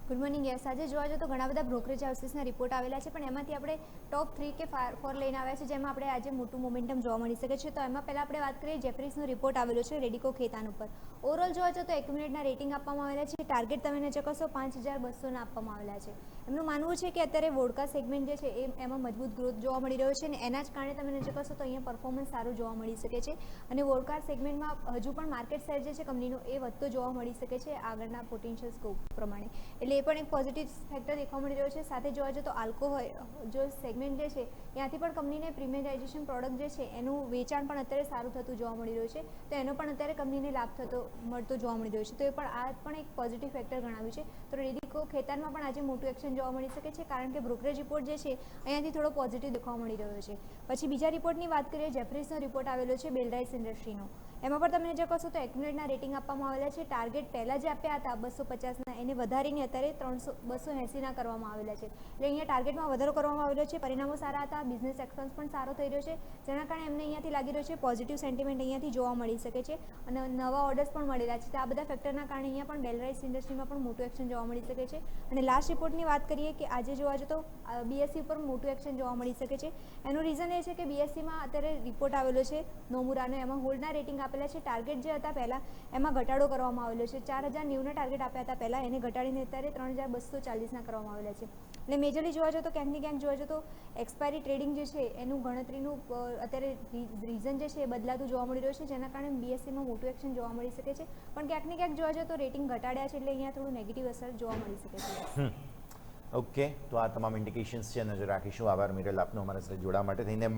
Good morning. Yes, આજે જોવા જઈએ તો ઘણા બધા બ્રોકરેજ હાઉસીસના રિપોર્ટ આવેલા છે, પણ એમાંથી આપણે ટોપ 3 કે 4 લઈને આવ્યા છે, જેમાં આપણે આજે મોટું મોમેન્ટમ જોવા મળી શકે છે. તો એમાં પહેલાં આપણે વાત કરીએ, જેફરીસનો રિપોર્ટ આવેલો છે રેડિકો ખેતાન ઉપર. ઓવરઓલ જોવા જઈએ તો એક્યુમિલેટના રેટિંગ આપવામાં આવેલા છે. ટાર્ગેટ તમે ચકાસો 5200 આપવામાં આવેલા છે. એમનું માનવું છે કે અત્યારે વોડકા સેગમેન્ટ જે છે એમાં મજબૂત ગ્રોથ જોવા મળી રહ્યો છે, અને એના જ કારણે તમે ચકાસો તો અહીંયા પરફોર્મન્સ સારું જોવા મળી શકે છે. અને વોડકા સેગમેન્ટમાં હજુ પણ માર્કેટ શેર જે છે કંપનીનો એ વધતો જોવા મળી શકે છે આગળના પોટેન્શિયલ સ્કોપ પ્રમાણે. એટલે એ પણ એક પોઝિટિવ ફેક્ટર દેખવા મળી રહ્યો છે. સાથે જોવા જઈએ તો આલ્કોહોલ જો સેગમેન્ટ જે છે ત્યાંથી પણ કંપનીને પ્રીમિયરાઇઝેશન પ્રોડક્ટ જે છે એનું વેચાણ પણ અત્યારે સારું થતું જોવા મળી રહ્યું છે, તો એનો પણ અત્યારે કંપનીને લાભ મળતો જોવા મળી રહ્યો છે. તો એ પણ આ પણ એક પોઝિટિવ ફેક્ટર ગણાવ્યું છે. તો રેડિકો ખેતાનમાં પણ આજે મોટું એક્શન જોવા મળી શકે છે, કારણ કે બ્રોકરેજ રિપોર્ટ જે છે અહીંયાથી થોડો પોઝિટિવ દેખવા મળી રહ્યો છે. પછી બીજા રિપોર્ટની વાત કરીએ, જેફરીસનો રિપોર્ટ આવેલો છે બેલરાઇસ ઇન્ડસ્ટ્રીનો. એમાં પણ તમને જે કહેશો તો એક્યુમિલેટના રેટિંગ આપવામાં આવેલા છે. ટાર્ગેટ પહેલાં જે આપ્યા હતા 250ના, એને વધારીને અત્યારે 280ના કરવામાં આવેલા છે. એટલે અહીંયા ટાર્ગેટમાં વધારો કરવામાં આવેલો છે. પરિણામો સારા હતા, બિઝનેસ એક્સપેન્સ પણ સારો થઈ રહ્યો છે, જેના કારણે એમને અહીંયાથી લાગી રહ્યો છે પોઝિટિવ સેન્ટિમેન્ટ અહીંયાથી જોવા મળી શકે છે, અને નવા ઓર્ડર્સ પણ મળેલા છે. તો આ બધા ફેક્ટરના કારણે અહીંયા પણ બેલરાઇસ ઇન્ડસ્ટ્રીમાં પણ મોટું એક્શન જોવા મળી શકે છે. અને લાસ્ટ રિપોર્ટની વાત કરીએ કે આજે જોવા જઈએ તો બીએસસી પર મોટું એક્શન જોવા મળી શકે છે. એનું રીઝન એ છે કે બીએસસીમાં અત્યારે રિપોર્ટ આવેલો છે નોમુરાનો, એમાં હોલ્ડના રેટિંગ આપેલા છે. ટાર્ગેટ જે હતા પહેલાં એમાં ઘટાડો કરવામાં આવેલો છે. 4090ના ટાર્ગેટ આપ્યા હતા પહેલાં, એને ઘટાડીને અત્યારે 3240ના કરવામાં આવેલા છે. એટલે મેજરલી જોવા જઈએ તો ક્યાંક ને ક્યાંક જોવા જઈએ તો એક્સપાયરી ટ્રેડિંગ જે છે એનું ગણતરીનું અત્યારે રીઝન જે છે એ બદલાતું જોવા મળી રહ્યું છે, જેના કારણે બીએસસીમાં મોટું એક્શન જોવા મળી શકે છે. પણ ક્યાંક ને ક્યાંક જોવા જઈએ તો રેટિંગ ઘટાડ્યા છે, એટલે અહીંયા થોડું નેગેટિવ અસર જોવા મળી શકે છે. ઓકે, તો આ તમામ ઇન્ડિકેશન્સ છે, નજર રાખીશું. આભાર મિરલ આપનો અમારા સાથે જોડાવા માટે થઈને.